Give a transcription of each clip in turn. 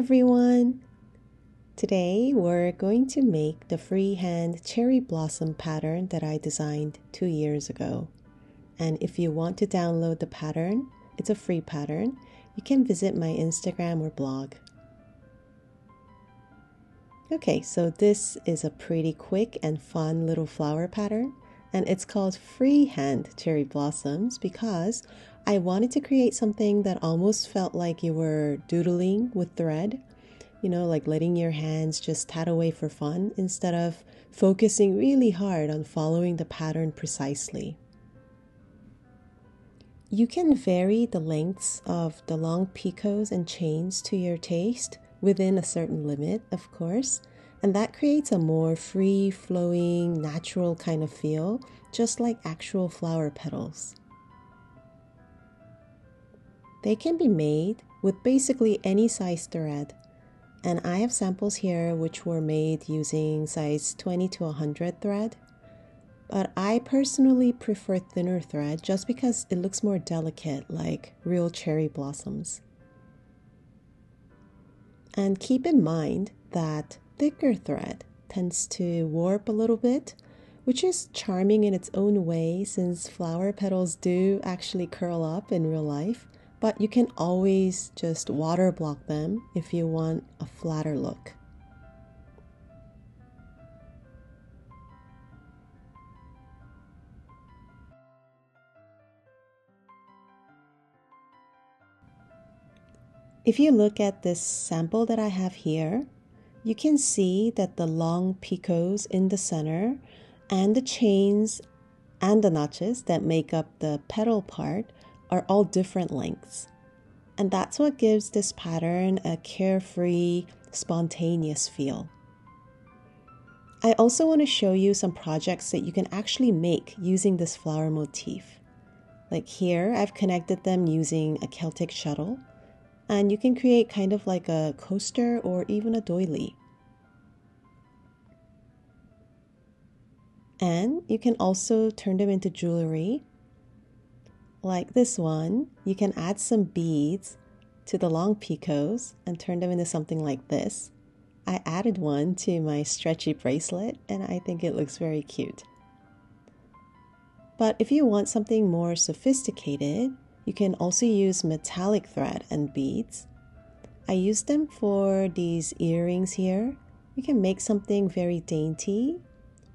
everyone! Today we're going to make the freehand cherry blossom pattern that I designed 2 years ago. And if you want to download the pattern, it's a free pattern, you can visit my Instagram or blog. Okay, so this is a pretty quick and fun little flower pattern, and it's called freehand cherry blossoms because I wanted to create something that almost felt like you were doodling with thread, like letting your hands just tat away for fun instead of focusing really hard on following the pattern precisely. You can vary the lengths of the long picots and chains to your taste within a certain limit, of course, and that creates a more free-flowing, natural kind of feel, just like actual flower petals. They can be made with basically any size thread, and I have samples here which were made using size 20 to 100 thread. But I personally prefer thinner thread just because it looks more delicate, like real cherry blossoms. And keep in mind that thicker thread tends to warp a little bit, which is charming in its own way since flower petals do actually curl up in real life, but you can always just water block them if you want a flatter look. If you look at this sample that I have here, you can see that the long picots in the center and the chains and the notches that make up the petal part are all different lengths. And that's what gives this pattern a carefree, spontaneous feel. I also want to show you some projects that you can actually make using this flower motif. Like here, I've connected them using a Celtic shuttle. And you can create kind of like a coaster or even a doily. And you can also turn them into jewelry. Like this one, you can add some beads to the long picots and turn them into something like this. I added one to my stretchy bracelet and I think it looks very cute. But if you want something more sophisticated, you can also use metallic thread and beads. I used them for these earrings here. You can make something very dainty,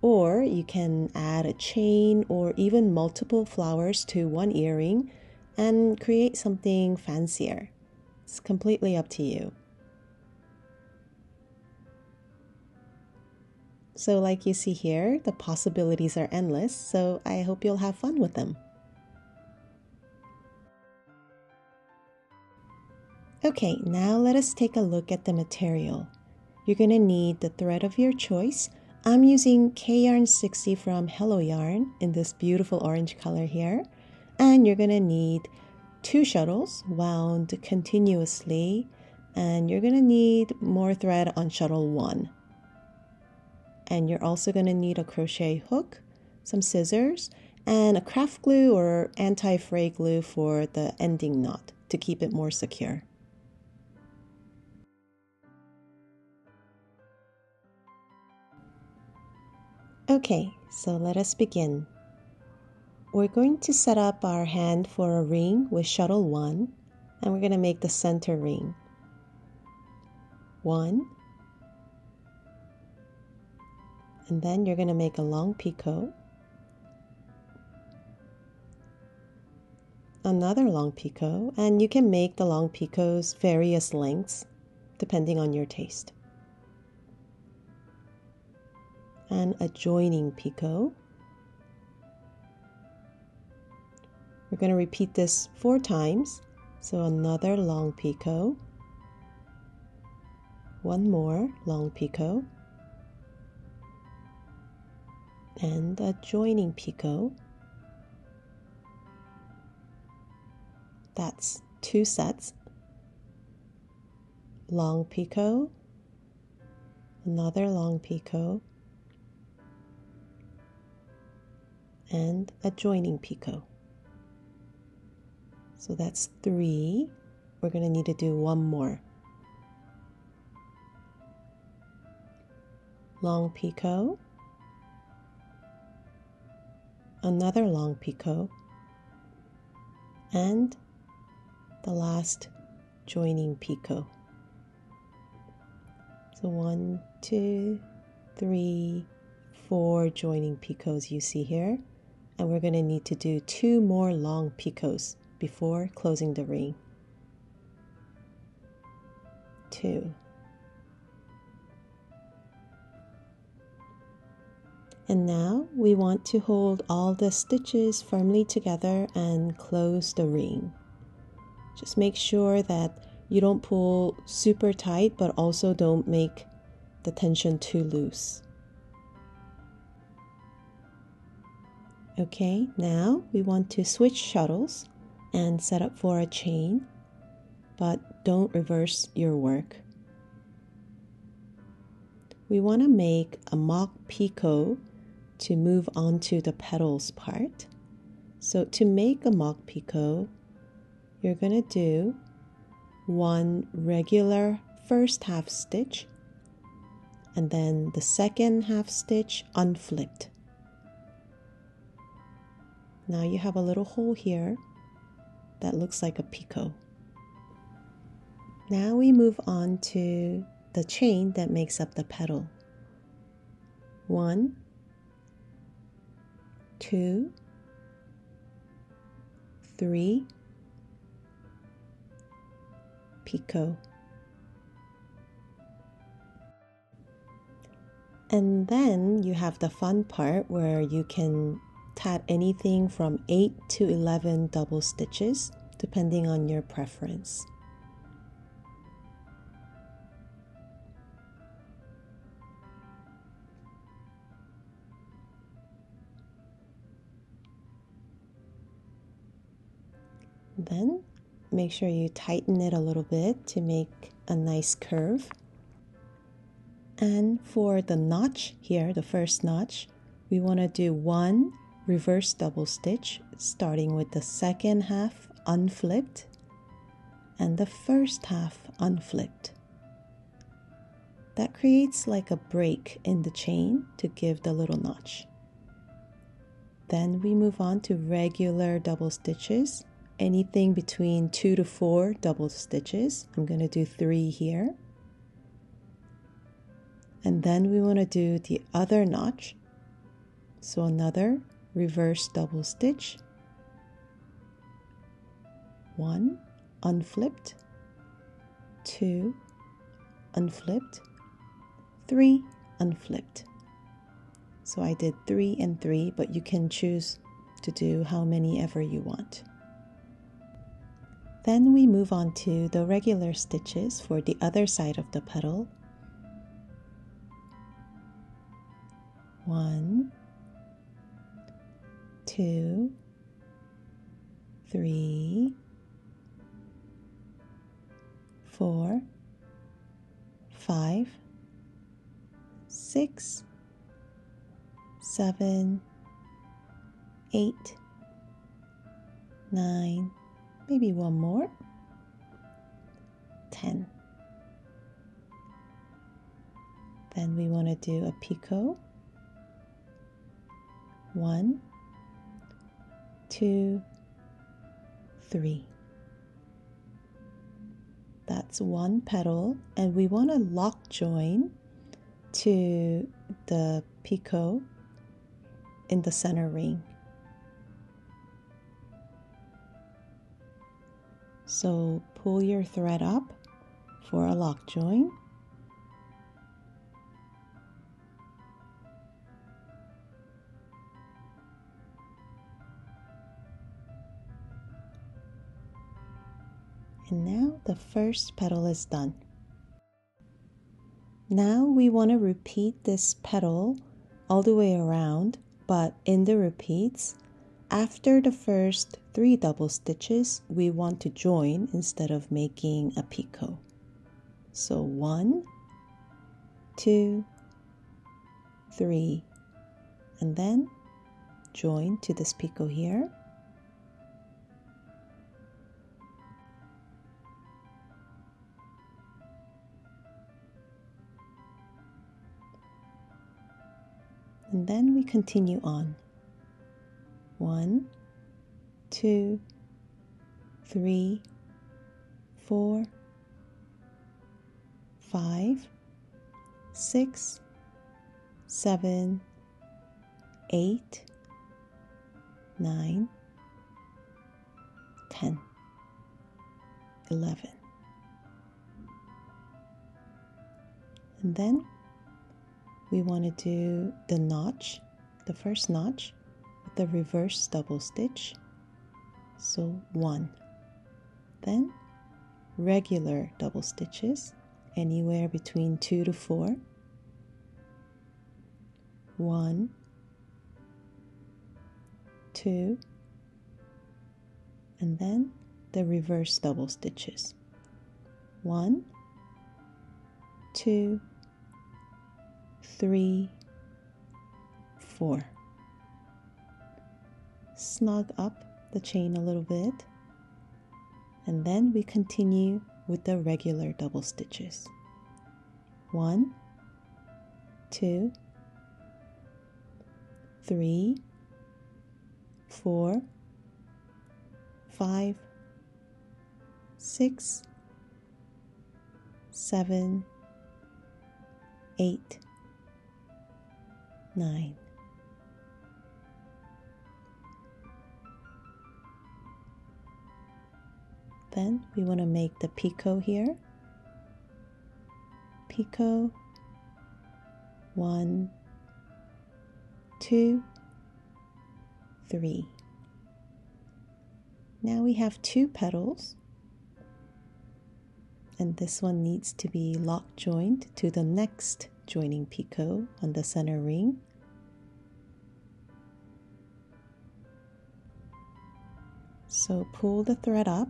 or you can add a chain or even multiple flowers to one earring and create something fancier. It's completely up to you. So like you see here, the possibilities are endless, so I hope you'll have fun with them. Okay, now let us take a look at the material. You're going to need the thread of your choice. I'm using K-Yarn 60 from Hello Yarn in this beautiful orange color here. And you're going to need 2 shuttles wound continuously. And you're going to need more thread on shuttle 1. And you're also going to need a crochet hook, some scissors, and a craft glue or anti-fray glue for the ending knot to keep it more secure. Okay, so let us begin. We're going to set up our hand for a ring with shuttle 1, and we're going to make the center ring. 1, and then you're going to make a long picot, another long picot, and you can make the long picots various lengths depending on your taste. And a joining picot. We're going to repeat this 4 times. So another long picot, one more long picot, and a joining picot. That's 2 sets. Long picot, another long picot, and a joining picot. So that's 3. We're going to need to do 1 more. long picot, another long picot, and the last joining picot. So 1, 2, 3, 4 joining picots you see here, and we're going to need to do 2 more long picots before closing the ring. 2. And now we want to hold all the stitches firmly together and close the ring. Just make sure that you don't pull super tight, but also don't make the tension too loose. Okay, now we want to switch shuttles and set up for a chain, but don't reverse your work. We want to make a mock picot to move on to the petals part. So to make a mock picot, you're going to do 1 regular first half stitch and then the second half stitch unflipped. Now you have a little hole here that looks like a picot. Now we move on to the chain that makes up the petal. 1, 2, 3, picot. And then you have the fun part where you can tat anything from 8 to 11 double stitches, depending on your preference. Then make sure you tighten it a little bit to make a nice curve. And for the notch here, the first notch, we want to do 1 reverse double stitch, starting with the second half unflipped and the first half unflipped. That creates like a break in the chain to give the little notch. Then we move on to regular double stitches, anything between 2 to 4 double stitches. I'm going to do 3 here. And then we want to do the other notch. So another reverse double stitch, 1 unflipped, 2 unflipped, 3 unflipped. So I did 3 and 3, but you can choose to do how many ever you want. Then we move on to the regular stitches for the other side of the petal. 1, 2, 3, 4, 5, 6, 7, 8, 9, maybe one more, 10. Then we want to do a picot. 1, 2, 3. That's 1 petal, and we want to lock join to the picot in the center ring. So pull your thread up for a lock join. And now the first petal is done. Now we want to repeat this petal all the way around, but in the repeats, after the first 3 double stitches, we want to join instead of making a picot. So 1, 2, 3, and then join to this picot here. we continue on. 1, 2, 3, 4, 5, 6, 7, 8, 9, 10, 11. And then we want to do the notch, the first notch, with the reverse double stitch. So 1. Then regular double stitches, anywhere between 2 to 4. 1, 2, and then the reverse double stitches. 1, 2, 3, 4. Snug up the chain a little bit, and then we continue with the regular double stitches. 1, 2, 3, 4, 5, 6, 7, 8, 9. Then we want to make the picot here. Picot, 1, 2, 3. Now we have 2 petals, and this one needs to be lock joined to the next joining picot on the center ring. So pull the thread up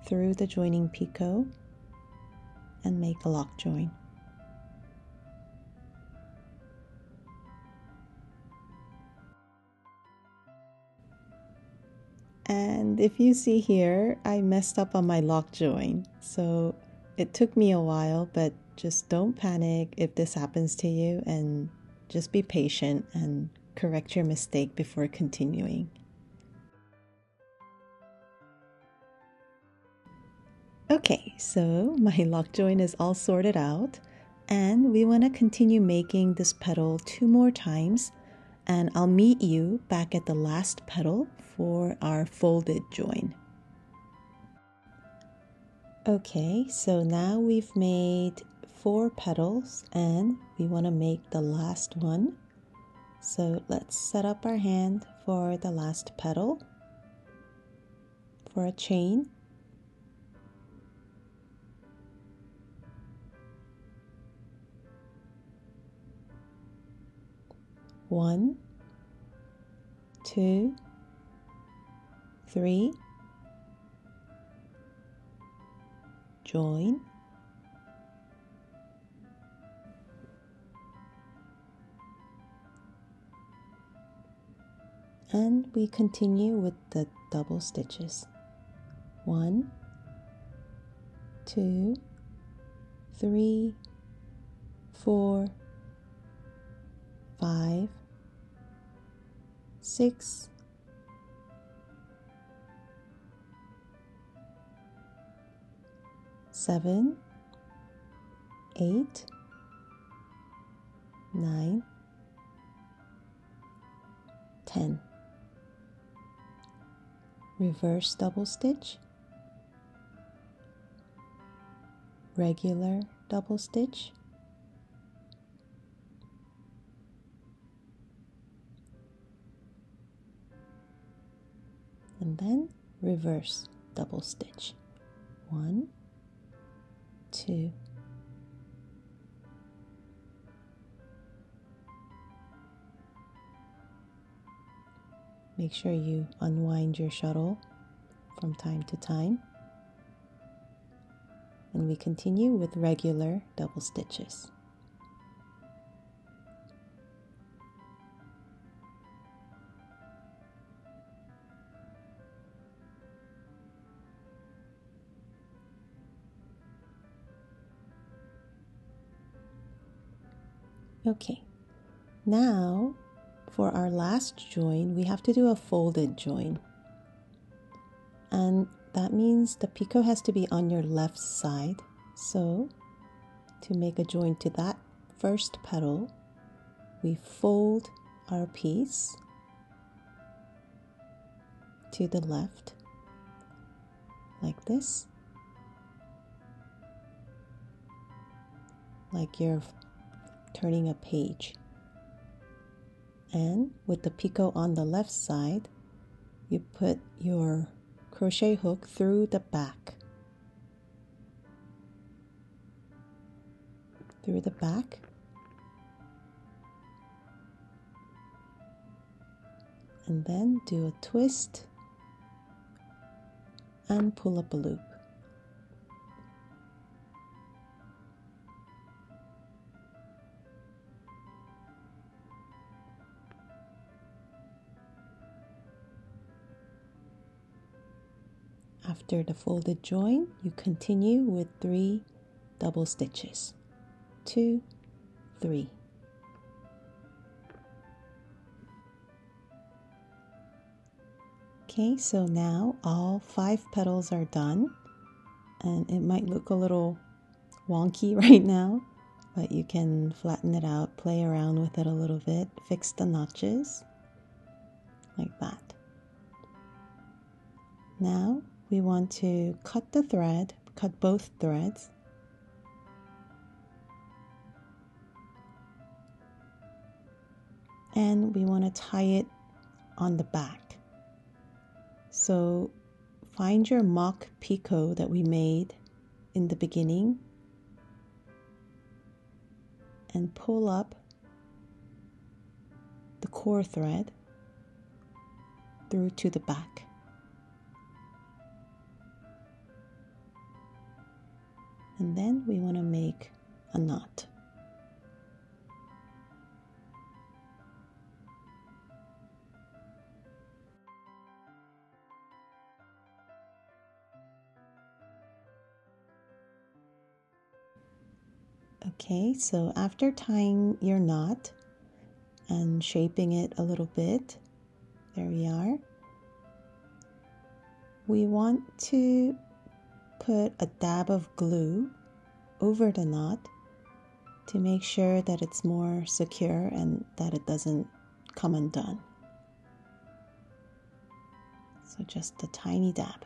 through the joining picot and make a lock join. And if you see here, I messed up on my lock join. So it took me a while, but just don't panic if this happens to you, and just be patient and correct your mistake before continuing. Okay, so my lock join is all sorted out, and we want to continue making this petal 2 more times, and I'll meet you back at the last petal for our folded join. Okay, so now we've made 4 petals and we want to make the last one. So let's set up our hand for the last petal for a chain. One, 2, 3, join, and we continue with the double stitches. 1, 2, 3, 4, 5, 6, 7, 8, 9, 10. Reverse double stitch, regular double stitch, and then reverse double stitch. 1, 2, make sure you unwind your shuttle from time to time, and we continue with regular double stitches. Okay, now for our last join, we have to do a folded join. And that means the picot has to be on your left side. So to make a join to that first petal, we fold our piece to the left like this, like you're turning a page. And with the picot on the left side, you put your crochet hook through the back. Through the back. And then do a twist and pull up a loop. After the folded join, you continue with 3 double stitches. 2, 3. Okay, so now all 5 petals are done, and it might look a little wonky right now, but you can flatten it out, play around with it a little bit, fix the notches, like that. Now we want to cut the thread, cut both threads. And we want to tie it on the back. So find your mock picot that we made in the beginning and pull up the core thread through to the back. And then we want to make a knot. Okay, so after tying your knot and shaping it a little bit, there we are. We want to put a dab of glue over the knot to make sure that it's more secure and that it doesn't come undone. So just a tiny dab.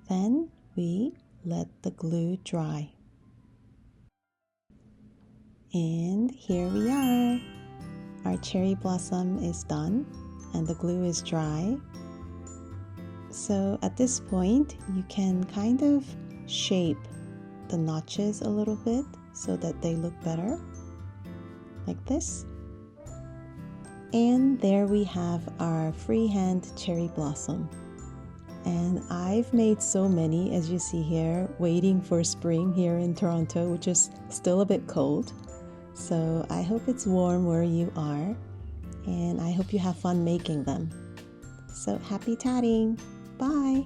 Then we let the glue dry. And here we are. Our cherry blossom is done and the glue is dry. So at this point, you can kind of shape the notches a little bit so that they look better, like this. And there we have our freehand cherry blossom. And I've made so many, as you see here, waiting for spring here in Toronto, which is still a bit cold. So I hope it's warm where you are, and I hope you have fun making them. So happy tatting! Bye!